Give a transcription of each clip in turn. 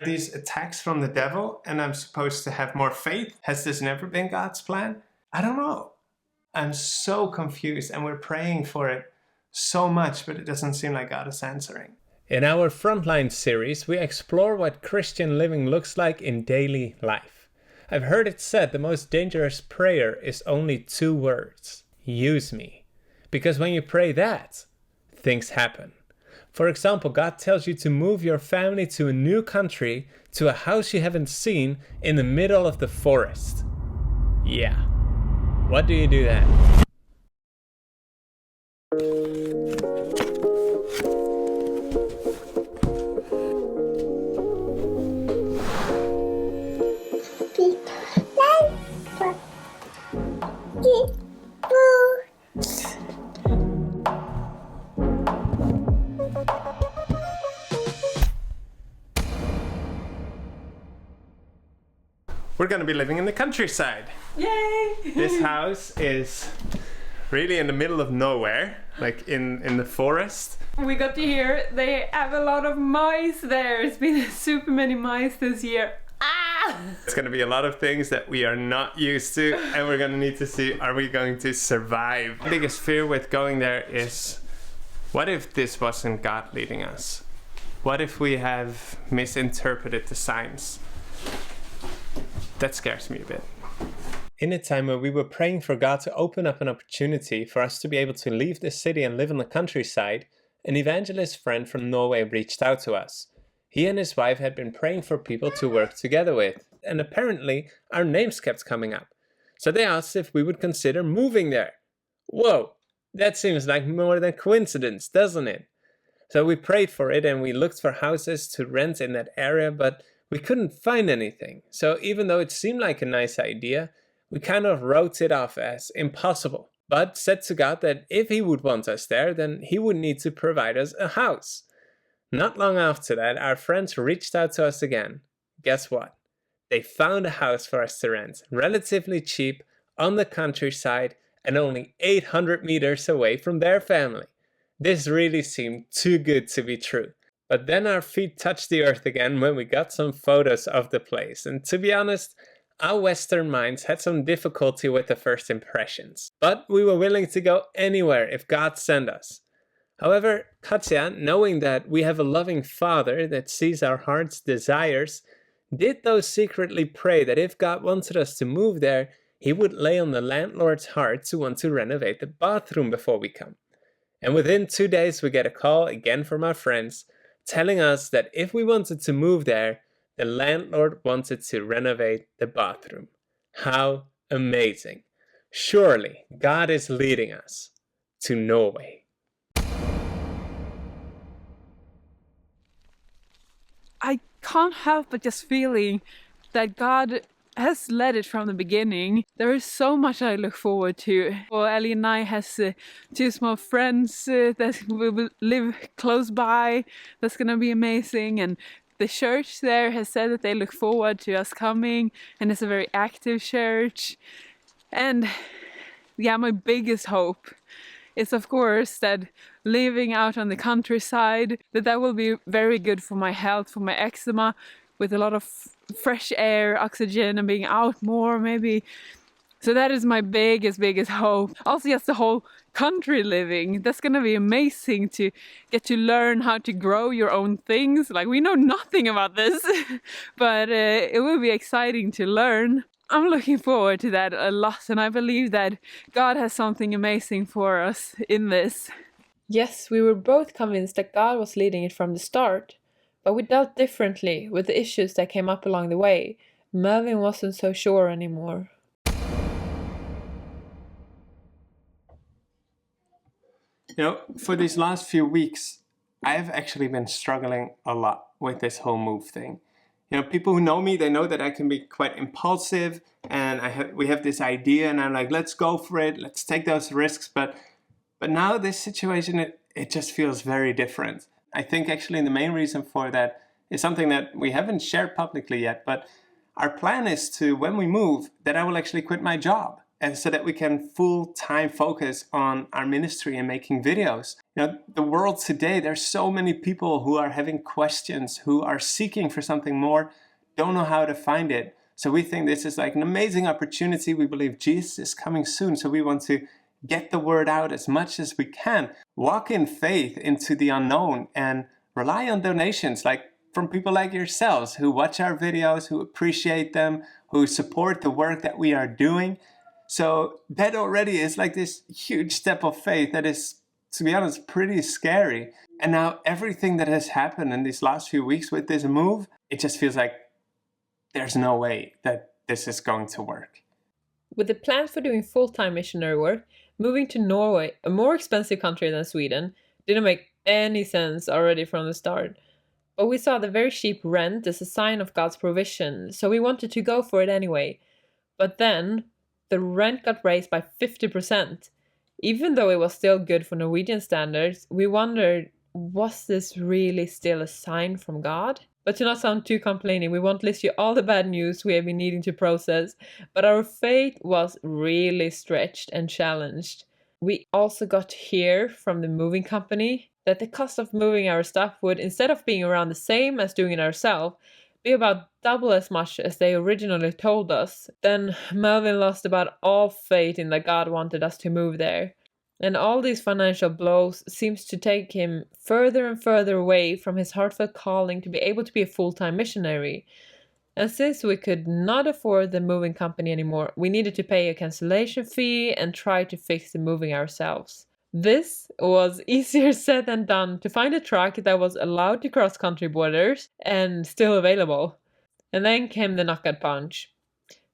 These attacks from the devil, and I'm supposed to have more faith? Has this never been God's plan? I don't know. I'm so confused, and we're praying for it so much, but it doesn't seem like God is answering. In our Frontline series, we explore what Christian living looks like in daily life. I've heard it said the most dangerous prayer is only 2 words. Use me. Because when you pray that, things happen. For example, God tells you to move your family to a new country, to a house you haven't seen, in the middle of the forest. Yeah. What do you do then? We're going to be living in the countryside. Yay! This house is really in the middle of nowhere, like in the forest. We got to hear they have a lot of mice there. It's been super many mice this year. Ah! It's going to be a lot of things that we are not used to, and we're going to need to see, are we going to survive? The biggest fear with going there is, what if this wasn't God leading us? What if we have misinterpreted the signs? That scares me a bit. In a time where we were praying for God to open up an opportunity for us to be able to leave the city and live in the countryside, an evangelist friend from Norway reached out to us. He and his wife had been praying for people to work together with, and apparently our names kept coming up. So they asked if we would consider moving there. Whoa, that seems like more than coincidence, doesn't it? So we prayed for it and we looked for houses to rent in that area, but we couldn't find anything. So even though it seemed like a nice idea, we kind of wrote it off as impossible, but said to God that if he would want us there, then he would need to provide us a house. Not long after that, our friends reached out to us again. Guess what? They found a house for us to rent, relatively cheap, on the countryside, and only 800 meters away from their family. This really seemed too good to be true. But then our feet touched the earth again when we got some photos of the place. And to be honest, our Western minds had some difficulty with the first impressions. But we were willing to go anywhere if God sent us. However, Katja, knowing that we have a loving Father that sees our heart's desires, did though secretly pray that if God wanted us to move there, he would lay on the landlord's heart to want to renovate the bathroom before we come. And within 2 days we get a call again from our friends, telling us that if we wanted to move there, the landlord wanted to renovate the bathroom. How amazing. Surely God is leading us to Norway. I can't help but just feeling that God has led it from the beginning. There is so much I look forward to. Well, Ellie and I has 2 small friends that will live close by. That's gonna be amazing. And the church there has said that they look forward to us coming, and it's a very active church. And yeah, my biggest hope is of course that living out on the countryside, that will be very good for my health, for my eczema, with a lot of fresh air, oxygen, and being out more maybe. So that is my biggest hope. Also just the whole country living. That's gonna be amazing to get to learn how to grow your own things. Like, we know nothing about this, but it will be exciting to learn. I'm looking forward to that a lot, and I believe that God has something amazing for us in this. Yes, we were both convinced that God was leading it from the start, but we dealt differently with the issues that came up along the way. Melvin wasn't so sure anymore. You know, for these last few weeks, I've actually been struggling a lot with this whole move thing. You know, people who know me, they know that I can be quite impulsive, and we have this idea, and I'm like, let's go for it, let's take those risks. But now this situation, it just feels very different. I think actually the main reason for that is something that we haven't shared publicly yet, but our plan is to, when we move, that I will actually quit my job. and so that we can full-time focus on our ministry and making videos. You know, the world today, there's so many people who are having questions, who are seeking for something more, don't know how to find it. So we think this is like an amazing opportunity. We believe Jesus is coming soon, so we want to get the word out as much as we can. Walk in faith into the unknown and rely on donations from people like yourselves who watch our videos, who appreciate them, who support the work that we are doing. So that already is like this huge step of faith that is, to be honest, pretty scary. And now everything that has happened in these last few weeks with this move, it just feels like there's no way that this is going to work. With the plan for doing full-time missionary work, moving to Norway, a more expensive country than Sweden, didn't make any sense already from the start. But we saw the very cheap rent as a sign of God's provision, so we wanted to go for it anyway. But then, the rent got raised by 50%. Even though it was still good for Norwegian standards, we wondered, was this really still a sign from God? But to not sound too complaining, we won't list you all the bad news we have been needing to process, but our faith was really stretched and challenged. We also got to hear from the moving company that the cost of moving our stuff would, instead of being around the same as doing it ourselves, be about double as much as they originally told us. Then Melvin lost about all faith in that God wanted us to move there. And all these financial blows seems to take him further and further away from his heartfelt calling to be able to be a full-time missionary. And since we could not afford the moving company anymore, we needed to pay a cancellation fee and try to fix the moving ourselves. This was easier said than done, to find a truck that was allowed to cross country borders and still available. And then came the knockout punch.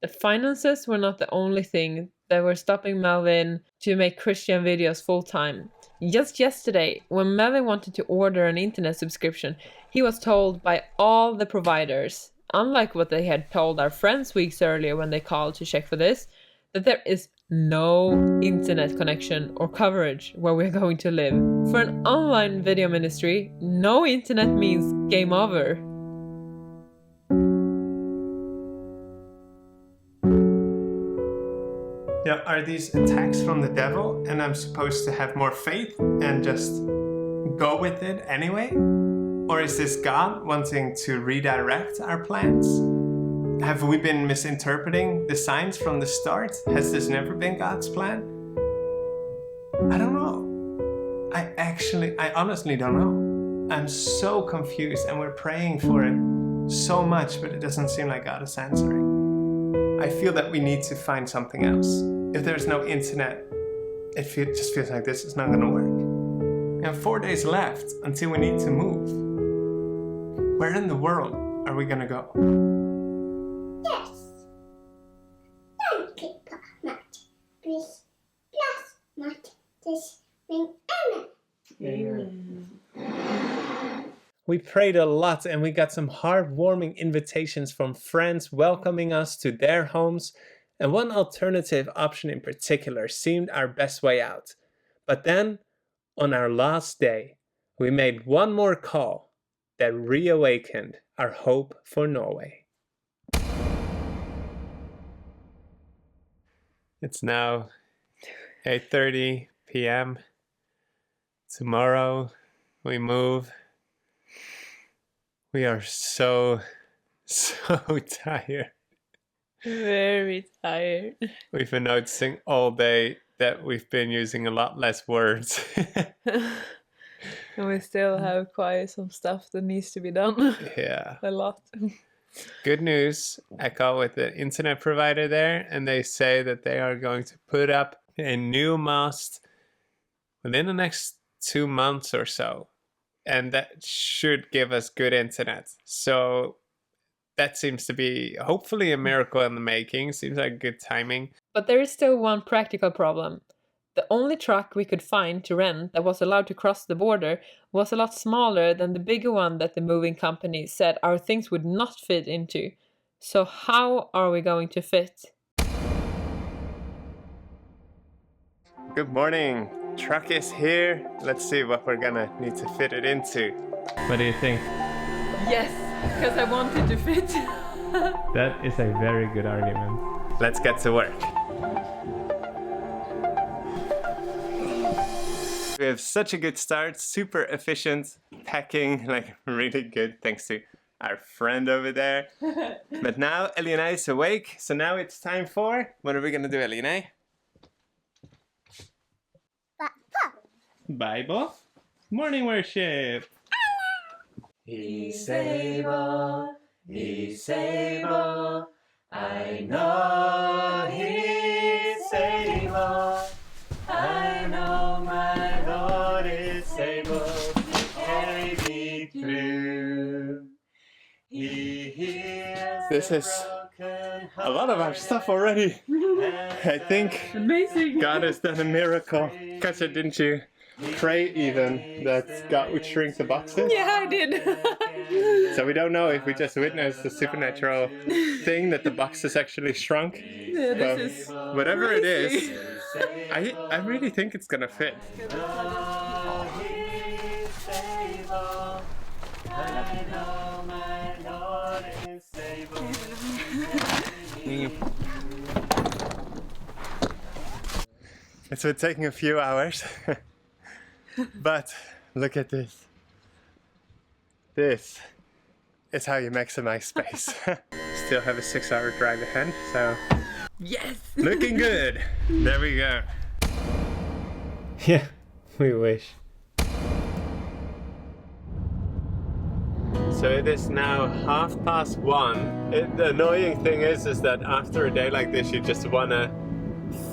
The finances were not the only thing that were stopping Melvin to make Christian videos full-time. Just yesterday, when Melvin wanted to order an internet subscription, he was told by all the providers, unlike what they had told our friends weeks earlier when they called to check for this, that there is no internet connection or coverage where we're going to live. For an online video ministry, no internet means game over. Yeah, are these attacks from the devil and I'm supposed to have more faith and just go with it anyway? Or is this God wanting to redirect our plans? Have we been misinterpreting the signs from the start? Has this never been God's plan? I don't know. I honestly don't know. I'm so confused and we're praying for it so much, but it doesn't seem like God is answering. I feel that we need to find something else. If there's no internet, it just feels like this is not going to work. We have 4 days left until we need to move. Where in the world are we going to go? Yes. Thank you, Matt. Please, plus Matt, this ring Amen. We prayed a lot and we got some heartwarming invitations from friends welcoming us to their homes, and one alternative option in particular seemed our best way out. But then, on our last day, we made one more call that reawakened our hope for Norway. It's now 8:30 p.m. Tomorrow we move. We are so tired. Very tired. We've been noticing all day that we've been using a lot less words. And we still have quite some stuff that needs to be done. Yeah. A lot. Good news. I called with the internet provider there and they say that they are going to put up a new mast within the next 2 months or so. And that should give us good internet. So that seems to be hopefully a miracle in the making. Seems like good timing. But there is still one practical problem. The only truck we could find to rent that was allowed to cross the border was a lot smaller than the bigger one that the moving company said our things would not fit into. So how are we going to fit? Good morning. Truck is here. Let's see what we're gonna need to fit it into. What do you think? Yes, because I wanted to fit. That is a very good argument. Let's get to work. We have such a good start, super efficient, packing, like really good, thanks to our friend over there. But now Ellie is awake, so now it's time for, what are we gonna do, Ellie? Bible. Morning worship. He's able, he's able, I know he's able, I know my Lord is able to carry me through. He heals. This is a lot of our stuff already. I think Amazing. God has done a miracle. Katja, didn't you pray even that God would shrink the boxes? Yeah, I did. So we don't know if we just witnessed the supernatural thing that the boxes actually shrunk. Yeah, Well, this is whatever it crazy. is, I really think it's gonna fit. It's been taking a few hours, but look at this. This is how you maximize space. Still have a 6-hour drive ahead, so Yes. looking good. There we go. Yeah, we wish. So it is now 1:30. The annoying thing is that after a day like this, you just wanna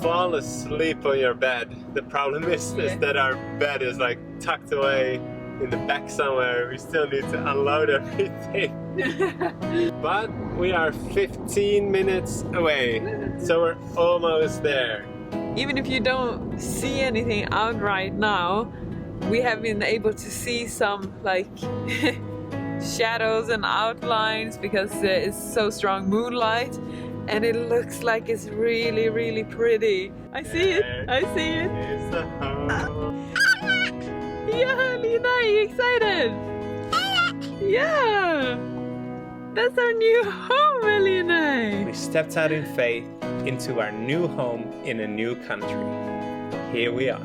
fall asleep on your bed. The problem is that our bed is like tucked away in the back somewhere. We still need to unload everything. But we are 15 minutes away, so we're almost there. Even if you don't see anything out right now, we have been able to see some like shadows and outlines because it's so strong moonlight, and it looks like it's really, really pretty. I see it. I see it. Here's the home. Yeah, Lina, are you excited? Yeah. That's our new home, Elina. We stepped out in faith into our new home in a new country. Here we are.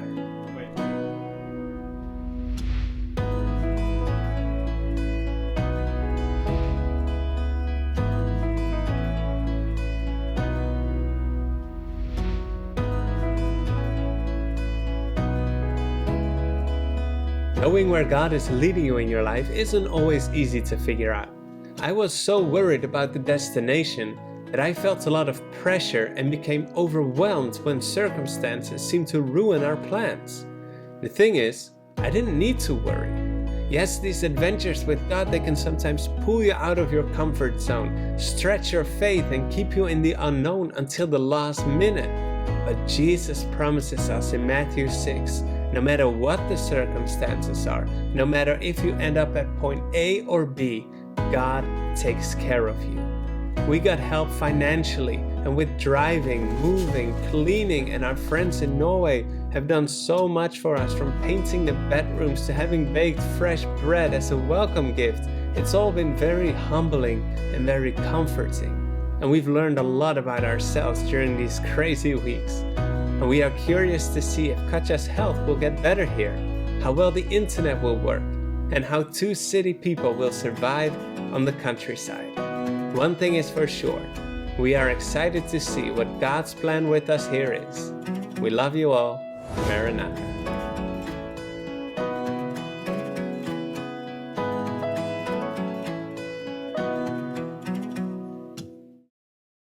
Knowing where God is leading you in your life isn't always easy to figure out. I was so worried about the destination that I felt a lot of pressure and became overwhelmed when circumstances seemed to ruin our plans. The thing is, I didn't need to worry. Yes, these adventures with God, they can sometimes pull you out of your comfort zone, stretch your faith and keep you in the unknown until the last minute. But Jesus promises us in Matthew 6, no matter what the circumstances are, no matter if you end up at point A or B, God takes care of you. We got help financially and with driving, moving, cleaning, and our friends in Norway have done so much for us, from painting the bedrooms to having baked fresh bread as a welcome gift. It's all been very humbling and very comforting. And we've learned a lot about ourselves during these crazy weeks. And we are curious to see if Katja's health will get better here, how well the internet will work, and how 2 city people will survive on the countryside. One thing is for sure, we are excited to see what God's plan with us here is. We love you all. Maranatha.